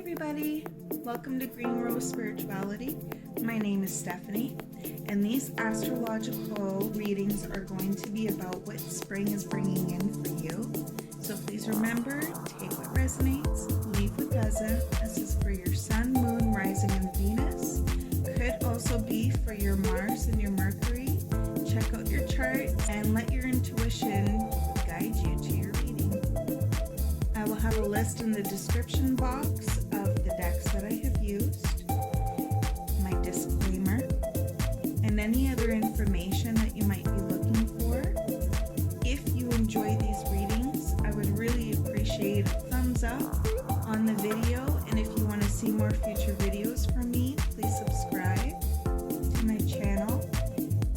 everybody, welcome to Green Rose Spirituality. My name is Stephanie, and these astrological readings are going to be about what spring is bringing in for you. So please remember, take what resonates, leave what doesn't. This is for your Sun, Moon, Rising, and Venus. Could also be for your Mars and your Mercury. Check out your chart and let your intuition guide you to your reading. I will have a list in the description box of the decks that I have used, my disclaimer, and any other information that you might be looking for. If you enjoy these readings, I would really appreciate a thumbs up on the video, and if you want to see more future videos from me, please subscribe to my channel,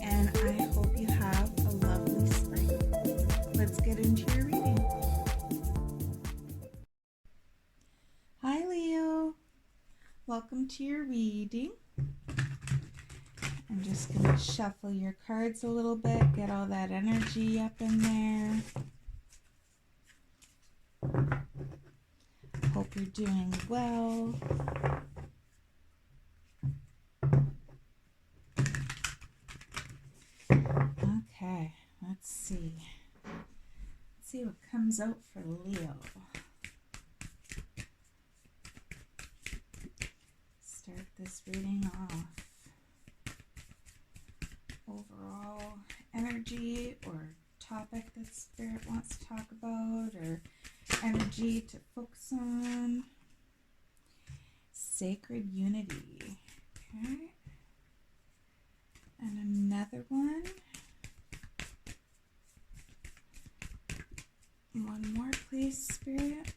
and I hope you have a lovely spring. Let's get into your reading. Hi Leo, welcome to your reading. I'm just going to shuffle your cards a little bit, get all that energy up in there. Hope you're doing well. Okay, let's see. Let's see what comes out for Leo. Start this reading off. Overall energy or topic that Spirit wants to talk about, or energy to focus on. Sacred unity. Okay. And another one. One more, please, Spirit.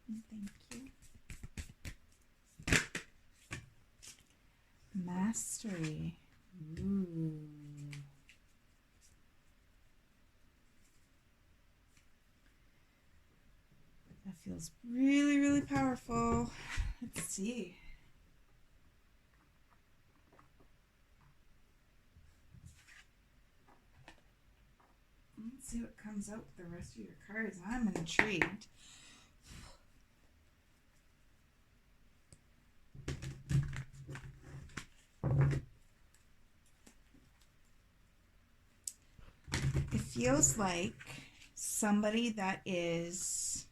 Thank you. Mastery. Ooh. That feels really, really powerful. Let's see. Let's see what comes out with the rest of your cards. I'm intrigued. It feels like somebody that is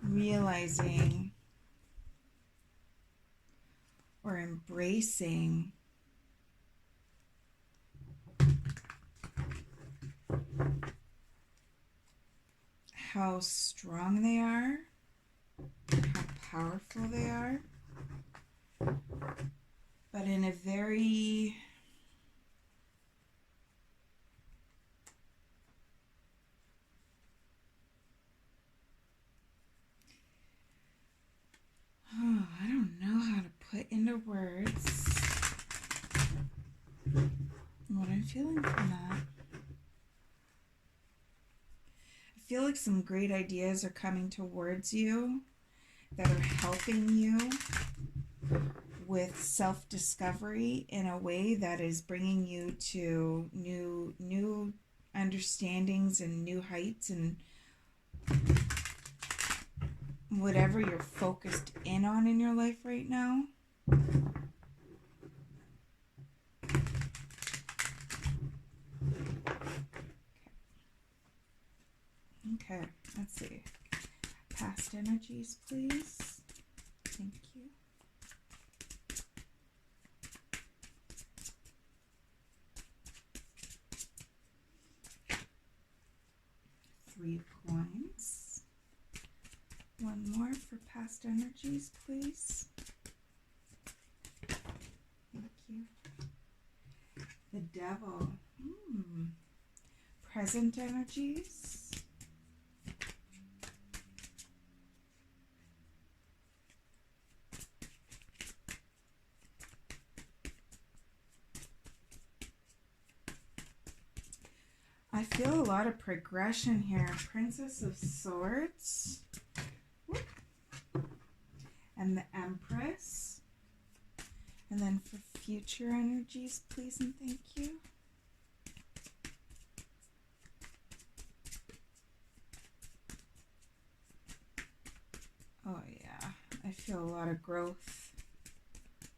realizing or embracing how strong they are, how powerful they are, but in a very I don't know how to put into words what I'm feeling from that. I feel like some great ideas are coming towards you that are helping you with self-discovery in a way that is bringing you to new understandings and new heights and whatever you're focused in on in your life right now. Okay, let's see. Past energies, please. Thank you. Three coins. One more for past energies, please. Thank you. The Devil. Present energies. I feel a lot of progression here. Princess of Swords. And the Empress. And then for future energies, please and thank you. feel a lot of growth,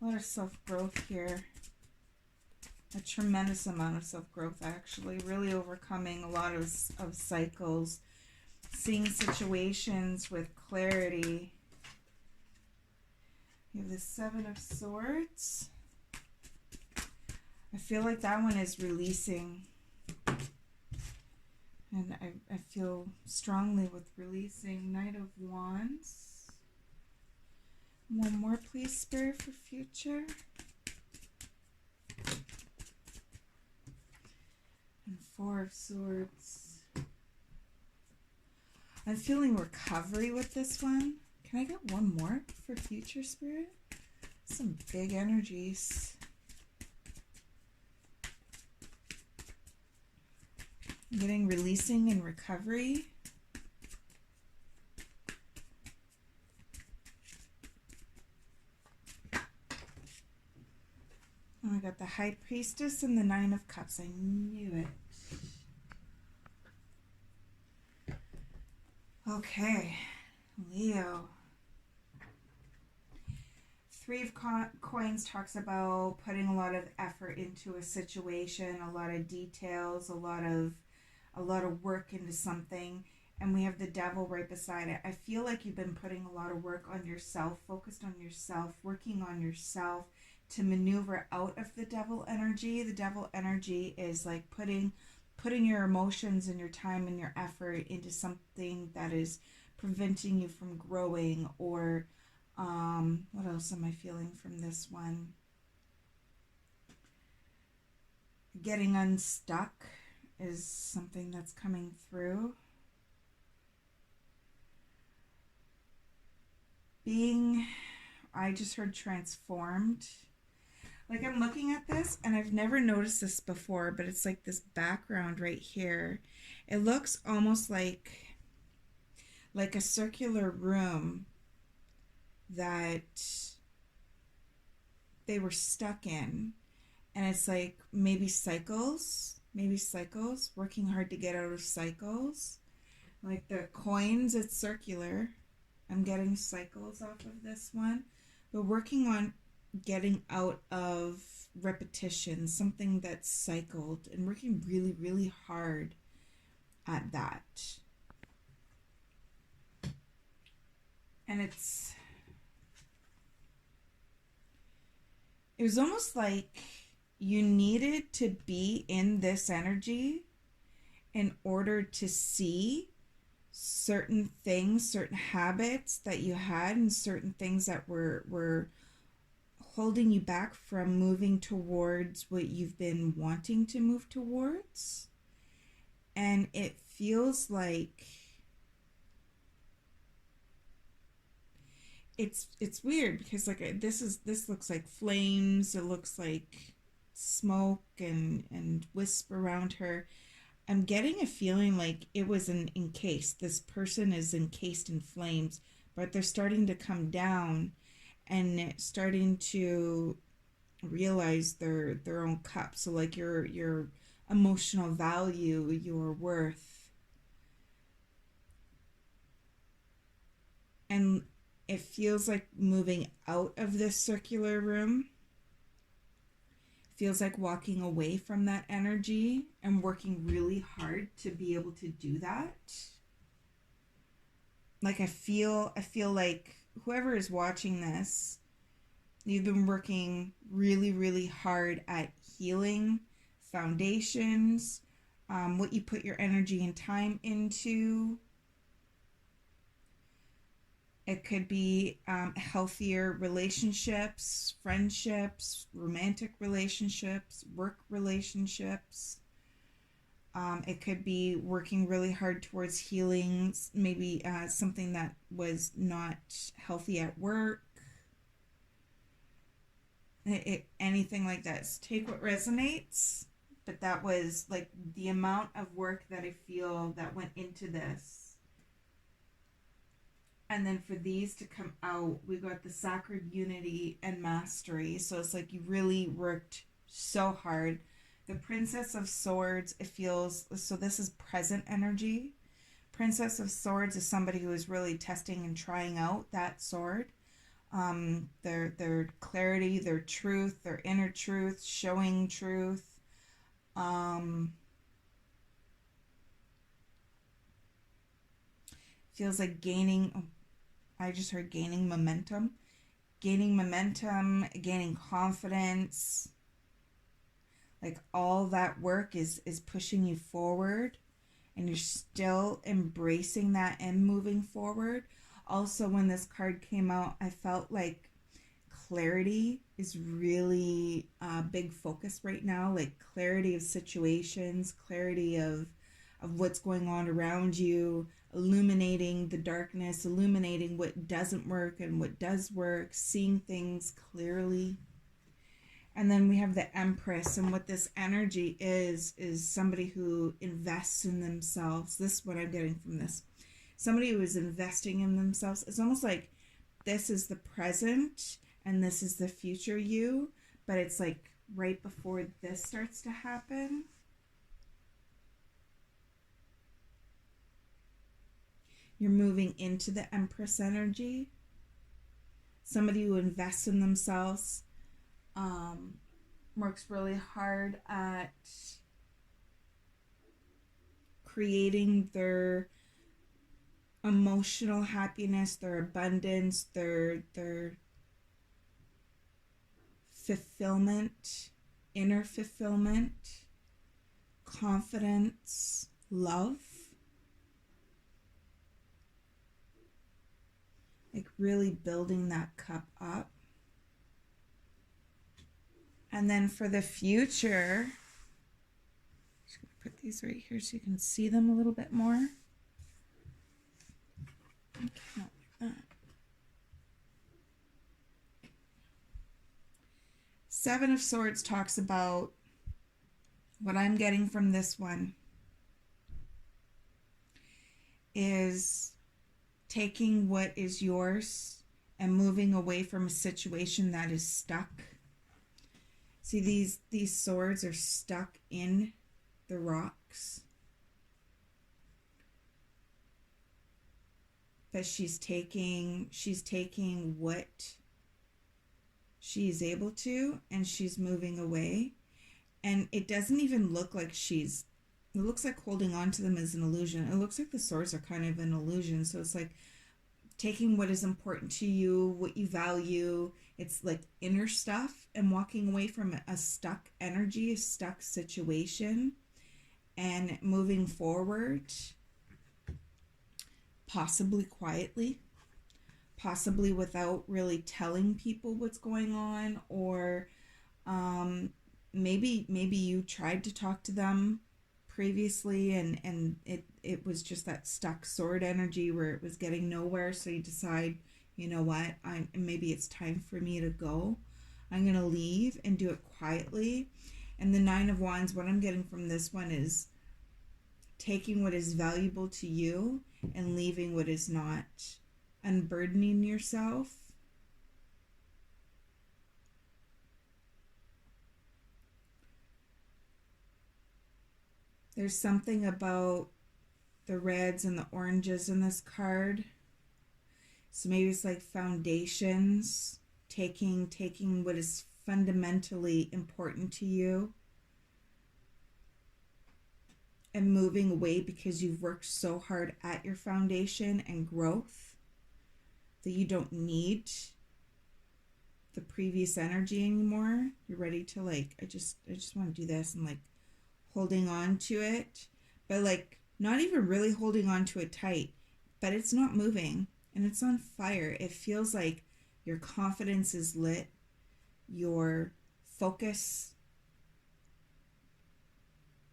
a lot of self-growth here. A tremendous amount of self-growth, actually. Really overcoming a lot of cycles. Seeing situations with clarity. You have the Seven of Swords. I feel like that one is releasing. And I feel strongly with releasing. Knight of Wands. One more, please, Spirit, for future. And Four of Swords. I'm feeling recovery with this one. Can I get one more for future, Spirit? Some big energies. I'm getting releasing and recovery. Oh, I got the High Priestess and the Nine of Cups. I knew it. Okay, Leo. Three of Coins talks about putting a lot of effort into a situation, a lot of details, a lot of work into something. And we have the Devil right beside it. I feel like you've been putting a lot of work on yourself, focused on yourself, working on yourself to maneuver out of the Devil energy. The Devil energy is like putting your emotions and your time and your effort into something that is preventing you from growing, or what else am I feeling from this one? Getting unstuck is something that's coming through. I just heard transformed. Like, I'm looking at this and I've never noticed this before, but it's like this background right here. It looks almost like a circular room that they were stuck in. And it's like maybe cycles, working hard to get out of cycles. Like the coins, it's circular. I'm getting cycles off of this one. But working on getting out of repetition, something that's cycled, and working really, really hard at that. And it was almost like you needed to be in this energy in order to see certain things, certain habits that you had, and certain things that were holding you back from moving towards what you've been wanting to move towards. And it feels like it's weird because like this looks like flames, it looks like smoke and wisp around her. I'm getting a feeling like it was encased. This person is encased in flames, but they're starting to come down and starting to realize their own cup. So like your emotional value, your worth. And it feels like moving out of this circular room. Feels like walking away from that energy and working really hard to be able to do that. Like I feel like whoever is watching this, you've been working really, really hard at healing foundations, what you put your energy and time into. It could be healthier relationships, friendships, romantic relationships, work relationships. It could be working really hard towards healing, maybe something that was not healthy at work. Anything like that. So take what resonates, but that was like the amount of work that I feel that went into this. And then for these to come out, we got the sacred unity and mastery. So it's like you really worked so hard. The Princess of Swords, it feels, so this is present energy. Princess of Swords is somebody who is really testing and trying out that sword. their clarity, their truth, their inner truth, showing truth. Feels like gaining, oh, I just heard gaining momentum. Gaining momentum, gaining confidence. Like all that work is pushing you forward, and you're still embracing that and moving forward. Also, when this card came out, I felt like clarity is really a big focus right now. Like clarity of situations, clarity of what's going on around you, illuminating the darkness, illuminating what doesn't work and what does work, seeing things clearly. And then we have the Empress, and what this energy is somebody who invests in themselves. This is what I'm getting from this. Somebody who is investing in themselves. It's almost like this is the present and this is the future you, but it's like right before this starts to happen. You're moving into the Empress energy. Somebody who invests in themselves, works really hard at creating their emotional happiness, their abundance, their fulfillment, inner fulfillment, confidence, love. Like really building that cup up. And then for the future, I'm just going to put these right here so you can see them a little bit more. Okay, not like that. Seven of Swords talks about what I'm getting from this one is taking what is yours and moving away from a situation that is stuck. See, these swords are stuck in the rocks. But she's taking what she's able to, and she's moving away. And it doesn't even look like it looks like holding on to them is an illusion. It looks like the swords are kind of an illusion. So it's like taking what is important to you, what you value. It's like inner stuff, and walking away from a stuck energy, a stuck situation, and moving forward, possibly quietly, possibly without really telling people what's going on, or maybe you tried to talk to them previously and it was just that stuck sword energy where it was getting nowhere, so you decide, you know what, maybe it's time for me to go. I'm going to leave and do it quietly. And the Nine of Wands, what I'm getting from this one is taking what is valuable to you and leaving what is not, unburdening yourself. There's something about the reds and the oranges in this card. So maybe it's like foundations, taking what is fundamentally important to you and moving away because you've worked so hard at your foundation and growth that you don't need the previous energy anymore. You're ready to like, I just want to do this, and like holding on to it, but like not even really holding on to it tight, but it's not moving and it's on fire. It feels like your confidence is lit, your focus,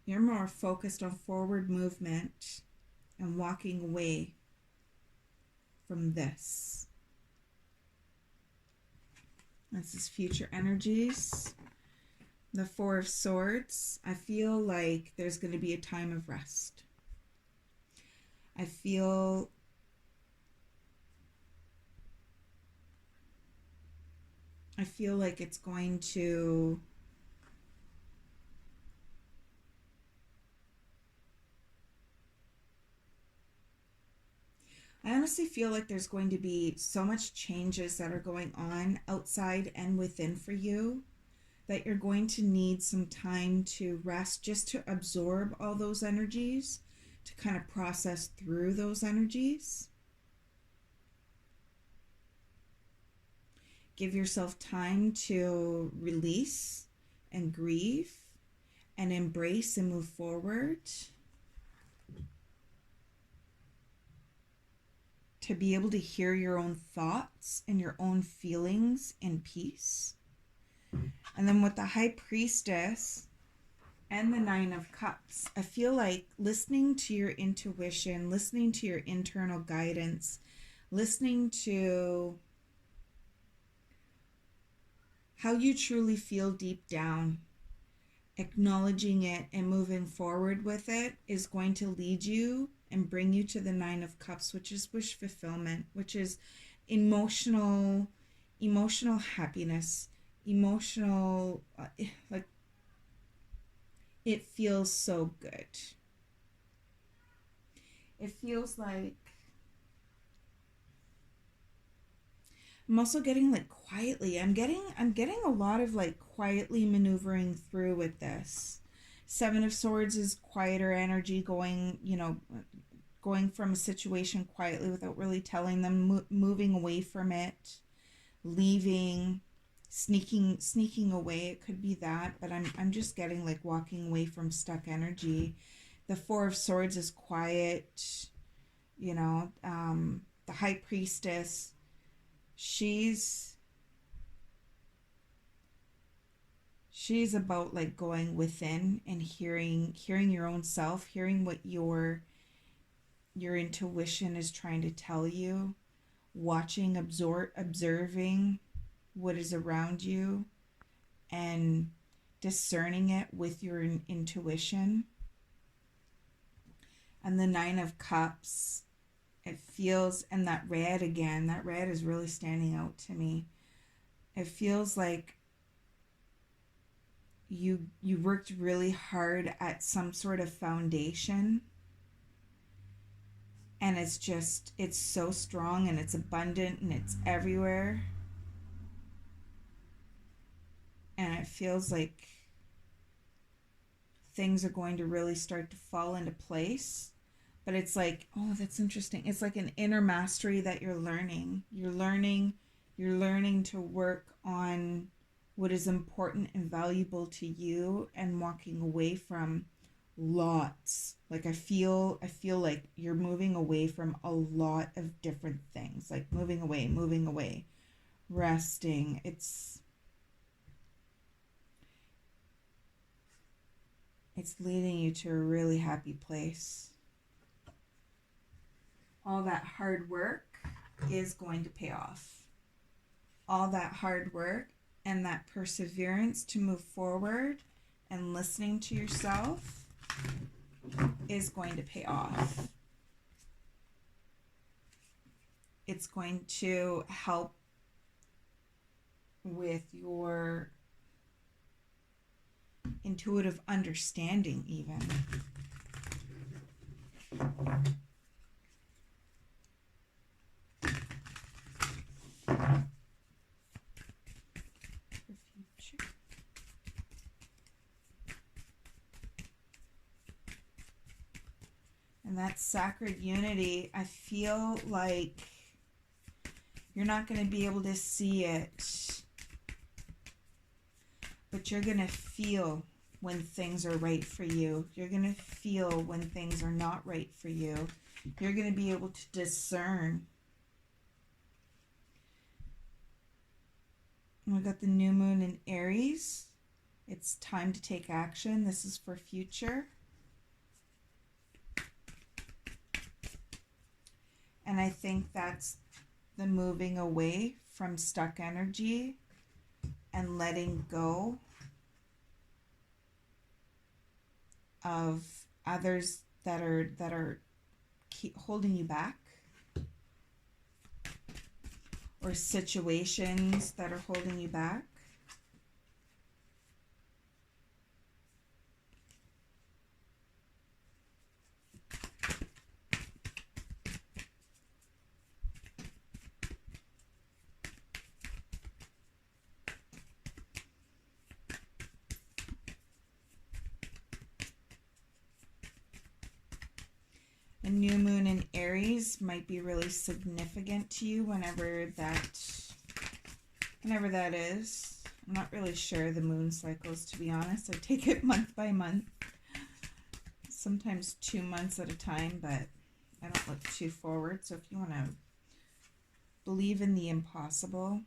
you're more focused on forward movement and walking away from this. This is future energies. The Four of Swords. I feel like there's going to be a time of rest. I feel like it's going to I honestly feel like there's going to be so much changes that are going on outside and within for you that you're going to need some time to rest, just to absorb all those energies, to kind of process through those energies. Give yourself time to release and grieve and embrace and move forward. To be able to hear your own thoughts and your own feelings in peace. And then with the High Priestess and the Nine of Cups, I feel like listening to your intuition, listening to your internal guidance, listening to how you truly feel deep down, acknowledging it and moving forward with it is going to lead you and bring you to the Nine of Cups, which is wish fulfillment, which is emotional happiness, emotional, like, it feels so good. It feels like, I'm also getting like quietly, I'm getting a lot of like quietly maneuvering through with this. Seven of Swords is quieter energy, going, going from a situation quietly without really telling them, moving away from it, leaving, sneaking away. It could be that, but I'm just getting like walking away from stuck energy. The Four of Swords is quiet, the High Priestess, she's about like going within and hearing your own self, hearing what your intuition is trying to tell you, watching, observing what is around you and discerning it with your intuition. And the Nine of Cups, it feels, and that red again, that red is really standing out to me. It feels like you worked really hard at some sort of foundation, and it's so strong and it's abundant and it's everywhere, and it feels like things are going to really start to fall into place. But it's like, oh, that's interesting. It's like an inner mastery that you're learning. You're learning to work on what is important and valuable to you and walking away from lots. Like I feel like you're moving away from a lot of different things. Like moving away, resting. It's leading you to a really happy place. All that hard work is going to pay off. All that hard work and that perseverance to move forward and listening to yourself is going to pay off. It's going to help with your intuitive understanding even. And that sacred unity, I feel like you're not going to be able to see it, but you're going to feel when things are right for you. You're going to feel when things are not right for you. You're going to be able to discern. And we got the new moon in Aries. It's time to take action. This is for future. And I think that's the moving away from stuck energy and letting go of others that are keep holding you back, or situations that are holding you back. new moon in Aries might be really significant to you whenever that is. I'm not really sure the moon cycles, to be honest. I take it month by month. Sometimes 2 months at a time, but I don't look too forward. So if you want to believe in the impossible,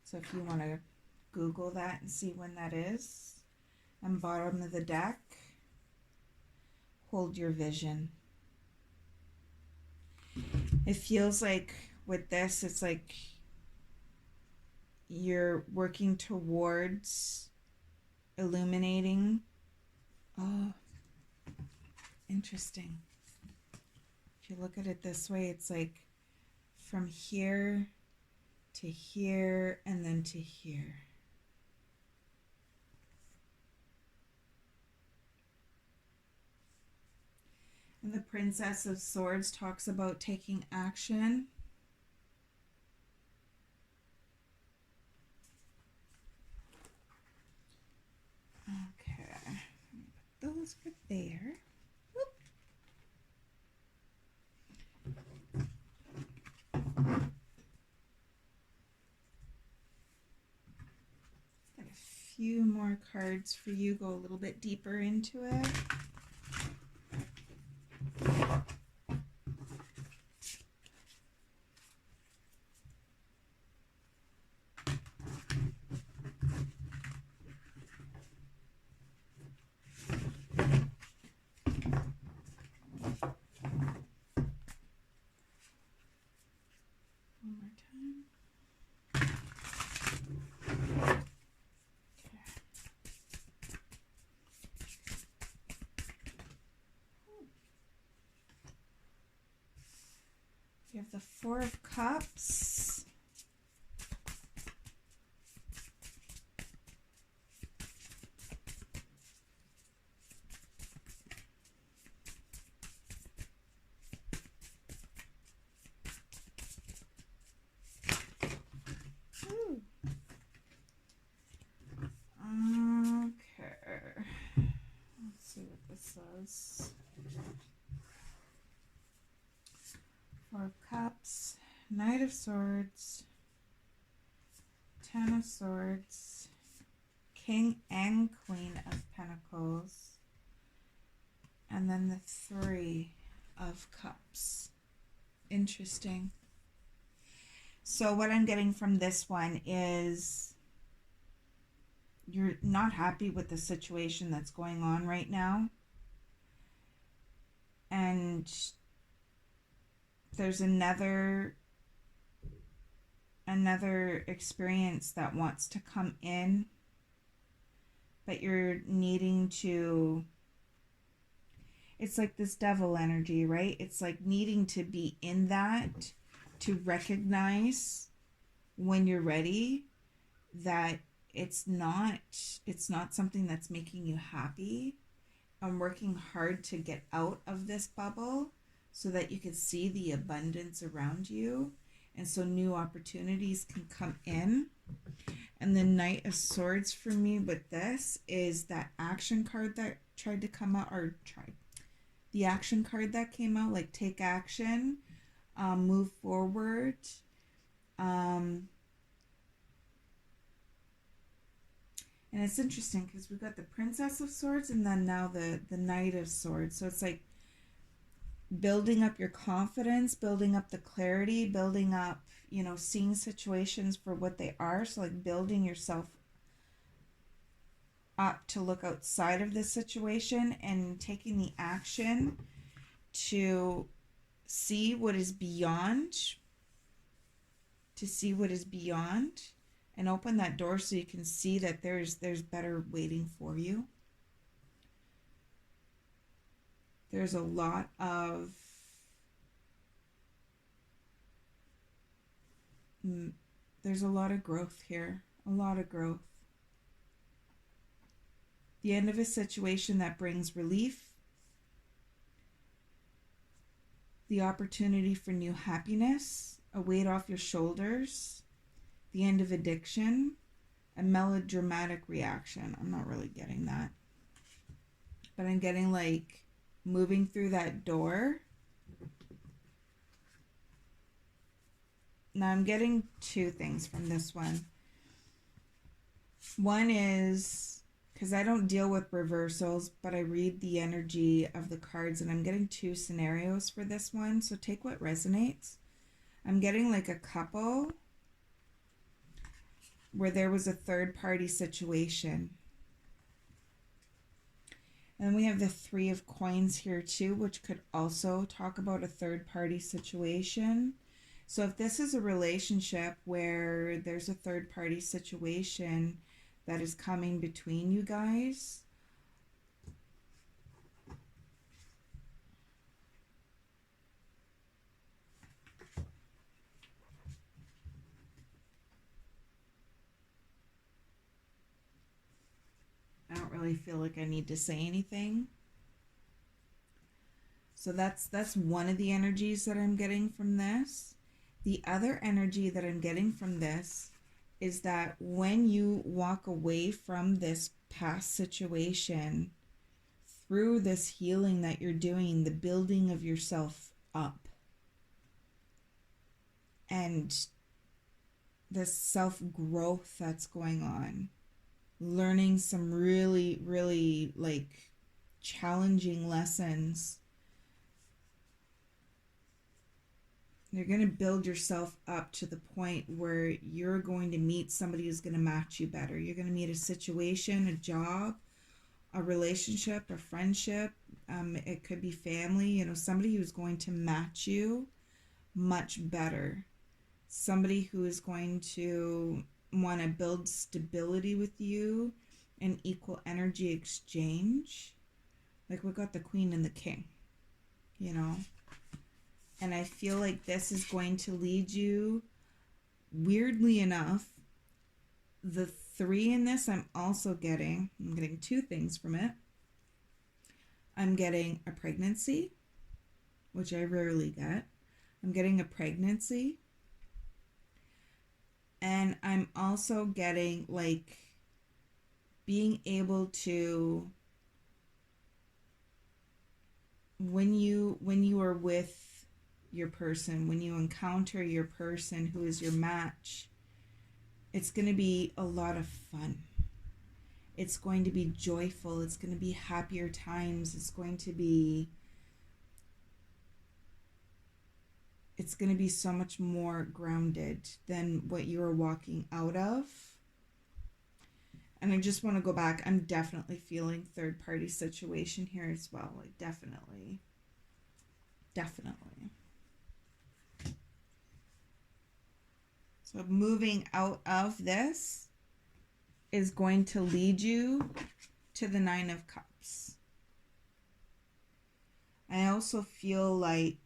so if you want to Google that and see when that is, and bottom of the deck, hold your vision. It feels like with this, it's like you're working towards illuminating. Oh, interesting. If you look at it this way, it's like from here to here and then to here. And the Princess of Swords talks about taking action. Okay, put those right there. Got a few more cards for you, go a little bit deeper into it. You have the Four of Cups. Ooh. Okay. Let's see what this says. Four of Cups, Knight of Swords, Ten of Swords, King and Queen of Pentacles, and then the Three of Cups. Interesting. So what I'm getting from this one is you're not happy with the situation that's going on right now. And there's another experience that wants to come in, but you're needing to, it's like this devil energy, right? It's like needing to be in that to recognize when you're ready that it's not something that's making you happy. I'm working hard to get out of this bubble so that you can see the abundance around you, and so new opportunities can come in. And the Knight of Swords for me with this is that action card that the action card that came out, like take action, move forward. And it's interesting because we've got the Princess of Swords and then now the Knight of Swords. So it's like building up your confidence, building up the clarity, building up, seeing situations for what they are. So like building yourself up to look outside of this situation and taking the action to see what is beyond, and open that door so you can see that there's better waiting for you. There's a lot of growth here, a lot of growth. The end of a situation that brings relief, the opportunity for new happiness, a weight off your shoulders, the end of addiction, a melodramatic reaction. I'm not really getting that. but I'm getting like moving through that door. Now I'm getting two things from this one. One is, because I don't deal with reversals, but I read the energy of the cards, and I'm getting two scenarios for this one, so take what resonates. I'm getting like a couple where there was a third party situation. And we have the Three of Coins here too, which could also talk about a third party situation. So if this is a relationship where there's a third party situation that is coming between you guys, I don't really feel like I need to say anything. So that's one of the energies that I'm getting from this. The other energy that I'm getting from this is that when you walk away from this past situation, through this healing that you're doing, the building of yourself up, and this self-growth that's going on, learning some really, really like challenging lessons, you're going to build yourself up to the point where you're going to meet somebody who's going to match you better. You're going to meet a situation, a job, a relationship, a friendship. It could be family, somebody who's going to match you much better. Somebody who is going to want to build stability with you, an equal energy exchange. Like we got the Queen and the King, And I feel like this is going to lead you, weirdly enough, the 3 in this I'm getting two things from it. I'm getting a pregnancy, which I rarely get. I'm getting a pregnancy. And I'm also getting like being able to, when you are with your person, when you encounter your person who is your match, it's going to be a lot of fun. It's going to be joyful. It's going to be happier times. It's going to be so much more grounded than what you are walking out of. And I just want to go back. I'm definitely feeling third party situation here as well. Like definitely. So moving out of this is going to lead you to the 9 of Cups. I also feel like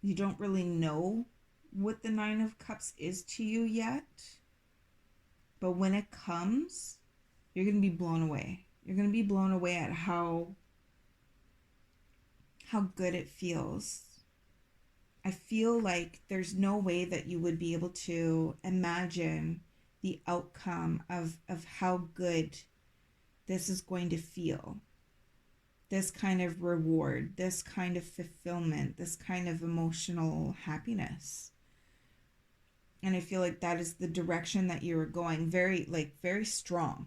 you don't really know what the 9 of Cups is to you yet. But when it comes, you're going to be blown away. You're going to be blown away at how good it feels. I feel like there's no way that you would be able to imagine the outcome of how good this is going to feel. This kind of reward, this kind of fulfillment, this kind of emotional happiness. And I feel like that is the direction that you are going, very strong.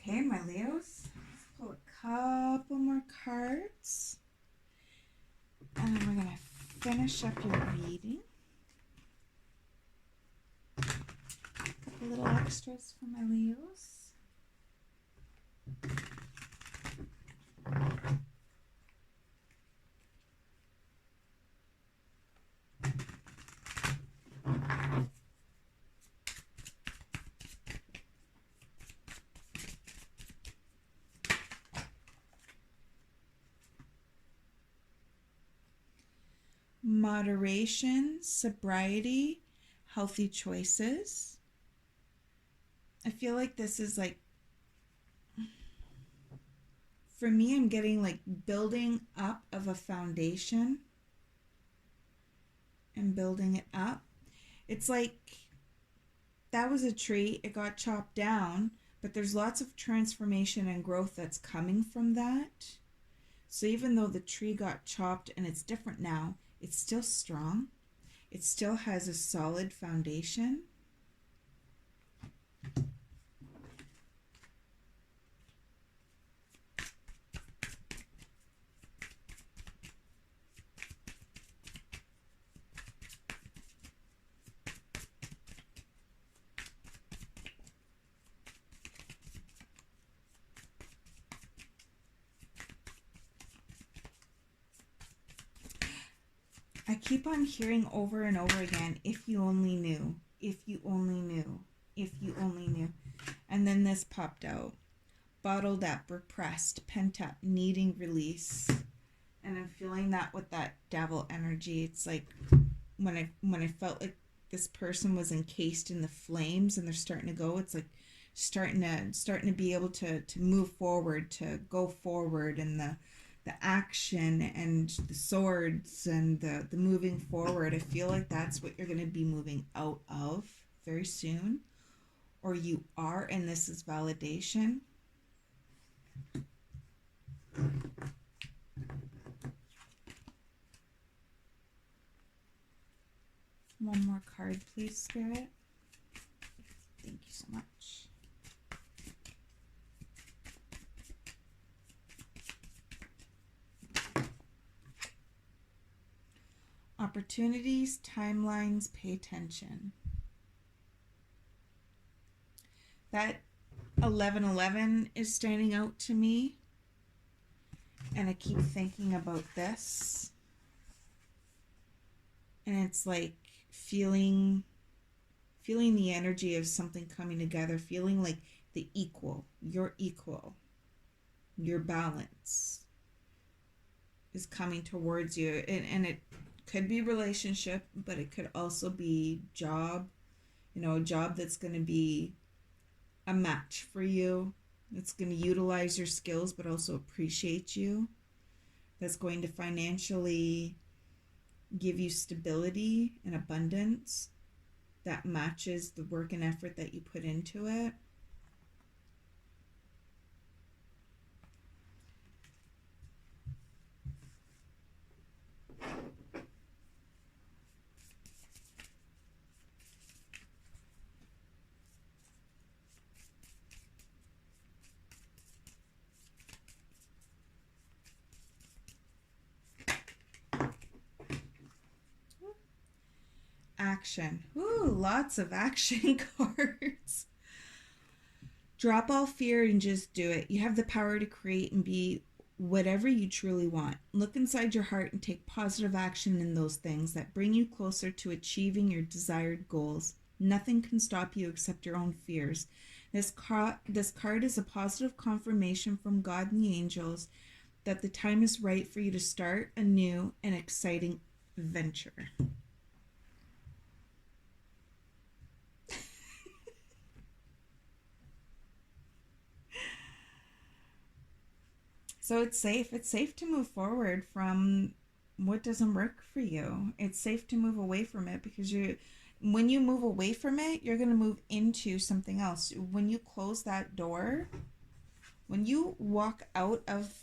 Okay, my Leos, let's pull a couple more cards. And then we're going to finish up your reading. A couple little extras for my Leos. Moderation, sobriety, healthy choices. I feel like this is like, for me, I'm getting like building up of a foundation. and building it up. It's like that was a tree, it got chopped down, but there's lots of transformation and growth that's coming from that. So even though the tree got chopped and it's different now, it's still strong. It still has a solid foundation. I keep on hearing over and over again, if you only knew, if you only knew, if you only knew. And then this popped out. Bottled up, repressed, pent up, needing release. And I'm feeling that with that devil energy. It's like when I felt like this person was encased in the flames and they're starting to go, it's like starting to be able to move forward, to go forward, and the action and the swords and the moving forward. I feel like that's what you're going to be moving out of very soon, or you are, and this is validation. One more card, please, Spirit. Thank you so much. Opportunities, timelines, pay attention. That 1111 is standing out to me. And I keep thinking about this. And it's like feeling the energy of something coming together, feeling like the equal, your balance is coming towards you. And it could be relationship, but it could also be job, a job that's going to be a match for you. It's going to utilize your skills, but also appreciate you. That's going to financially give you stability and abundance that matches the work and effort that you put into it. Action. Ooh, lots of action cards. Drop all fear and just do it. You have the power to create and be whatever you truly want. Look inside your heart and take positive action in those things that bring you closer to achieving your desired goals. Nothing can stop you except your own fears. This card is a positive confirmation from God and the angels that the time is right for you to start a new and exciting venture. So it's safe. It's safe to move forward from what doesn't work for you. It's safe to move away from it because when you move away from it, you're going to move into something else. When you close that door, when you walk out of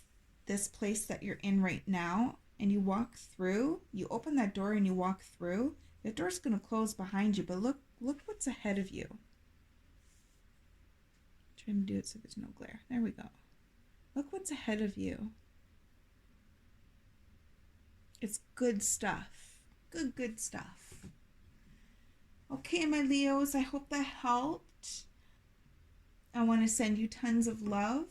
this place that you're in right now and you walk through, you open that door and you walk through, the door's going to close behind you, but look what's ahead of you. I'm trying to do it so there's no glare. There we go. Look what's ahead of you. It's good stuff. Good stuff. Okay, my Leos, I hope that helped. I want to send you tons of love.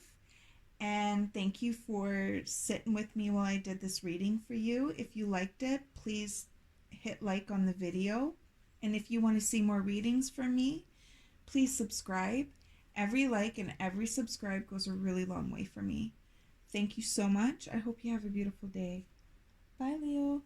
And thank you for sitting with me while I did this reading for you. If you liked it, please hit like on the video. And if you want to see more readings from me, please subscribe. Every like and every subscribe goes a really long way for me. Thank you so much. I hope you have a beautiful day. Bye, Leo.